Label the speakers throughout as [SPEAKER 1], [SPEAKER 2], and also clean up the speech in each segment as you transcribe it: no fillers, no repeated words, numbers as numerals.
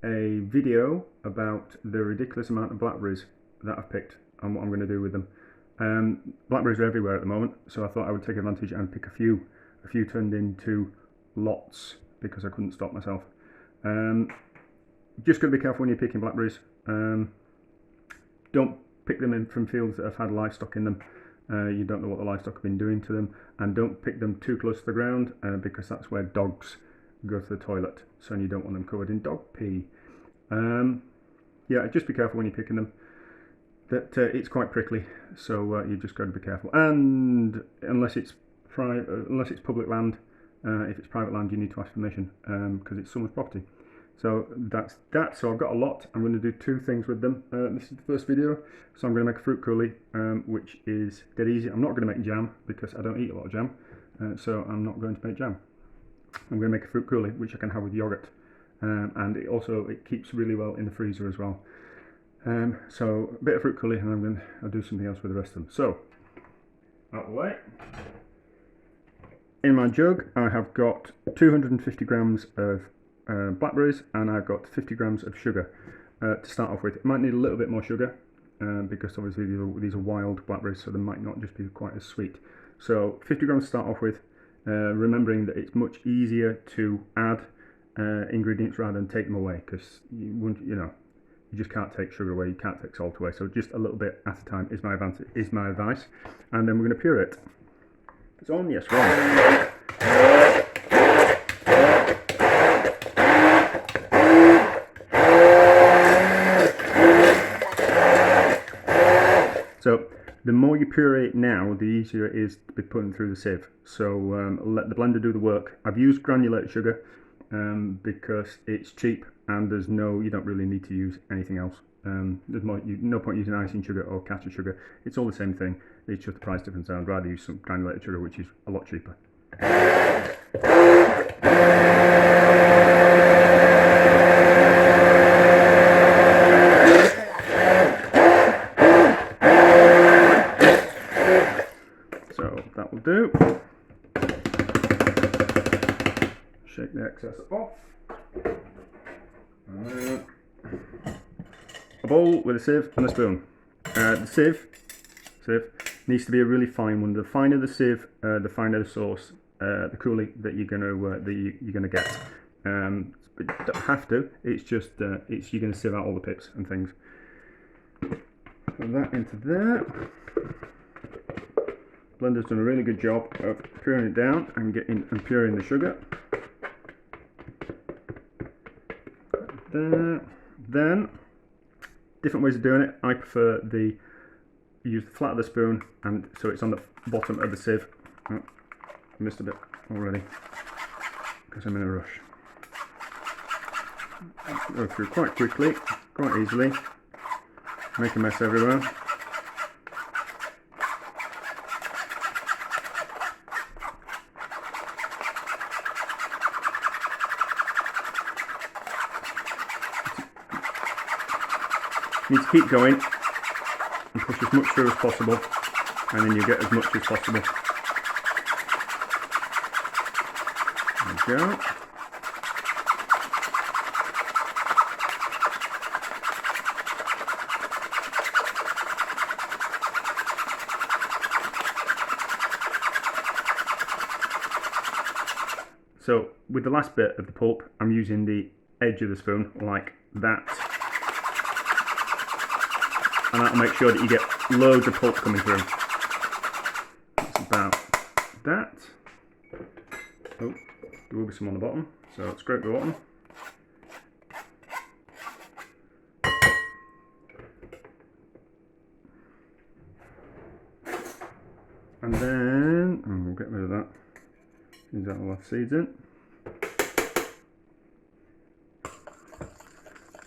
[SPEAKER 1] a video about the ridiculous amount of blackberries that I've picked and what I'm going to do with them. Blackberries are everywhere at the moment, so I thought I would take advantage and pick a few. A few turned into lots because I couldn't stop myself. Just got to be careful when you're picking blackberries. Don't pick them in from fields that have had livestock in them. You don't know what the livestock have been doing to them, and don't pick them too close to the ground because that's where dogs go to the toilet, so you don't want them covered in dog pee. Yeah, just be careful when you're picking them. That it's quite prickly, so you just got to be careful. And unless it's public land, if it's private land, you need to ask permission because it's someone's property. So that's that. So I've got a lot. I'm going to do two things with them. This is the first video, so I'm going to make a fruit coulis, which is dead easy. I'm not going to make jam because I don't eat a lot of jam, so I'm not going to make jam. I'm going to make a fruit coulis, which I can have with yogurt, and it keeps really well in the freezer as well. So a bit of fruit coulis, and I'll do something else with the rest of them. So out of the way. In my jug, I have got 250 grams of blackberries, and I've got 50 grams of sugar to start off with. It might need a little bit more sugar because obviously these are wild blackberries, so they might not just be quite as sweet. So 50 grams to start off with, remembering that it's much easier to add ingredients rather than take them away, because you just can't take sugar away, you can't take salt away. So just a little bit at a time is my advice, and then we're going to puree it. It's on, yes, wrong. So the more you puree it now, the easier it is to be putting through the sieve. So let the blender do the work. I've used granulated sugar because it's cheap and you don't really need to use anything else. There's no point using icing sugar or caster sugar. It's all the same thing. It's just the price difference. I'd rather use some granulated sugar, which is a lot cheaper. So that will do. Shake the excess off. A bowl with a sieve and a spoon. The sieve needs to be a really fine one. The finer the sieve, the finer the sauce, the coulis that you're gonna get. But you don't have to. It's just you're gonna sieve out all the pips and things. Put that into there. Blender's done a really good job of pureeing it down and pureeing the sugar. There. Then, different ways of doing it. I prefer use the flat of the spoon, and so it's on the bottom of the sieve. Oh, I missed a bit already because I'm in a rush. Go through quite quickly, quite easily. Make a mess everywhere. You need to keep going and push as much through as possible, and then you get as much as possible. There we go. So with the last bit of the pulp, I'm using the edge of the spoon like that. And that'll make sure that you get loads of pulp coming through. That's about that. Oh, there will be some on the bottom, so scrape the bottom. And then, we'll get rid of that. Seems that will have seeds in.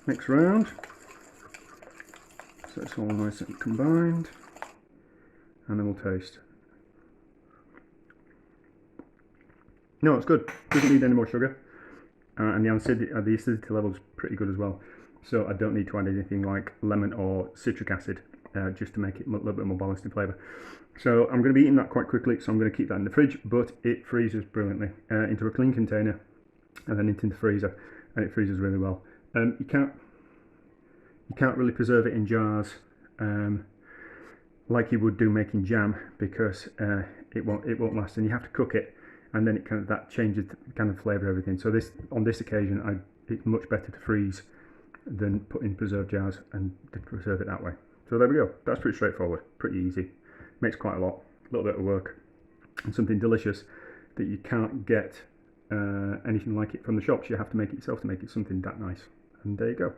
[SPEAKER 1] Mix around. So it's all nice and combined, and then we'll taste. No, it's good. Doesn't need any more sugar, and the acidity level is pretty good as well. So I don't need to add anything like lemon or citric acid, just to make it a little bit more balanced in flavour. So I'm going to be eating that quite quickly, so I'm going to keep that in the fridge, but it freezes brilliantly into a clean container, and then into the freezer, and it freezes really well. You can't really preserve it in jars like you would do making jam, because it won't last, and you have to cook it, and then that changes the kind of flavour of everything. So on this occasion, it's much better to freeze than put in preserve jars and to preserve it that way. So there we go. That's pretty straightforward, pretty easy. Makes quite a little bit of work, and something delicious that you can't get anything like it from the shops. You have to make it yourself to make it something that nice. And there you go.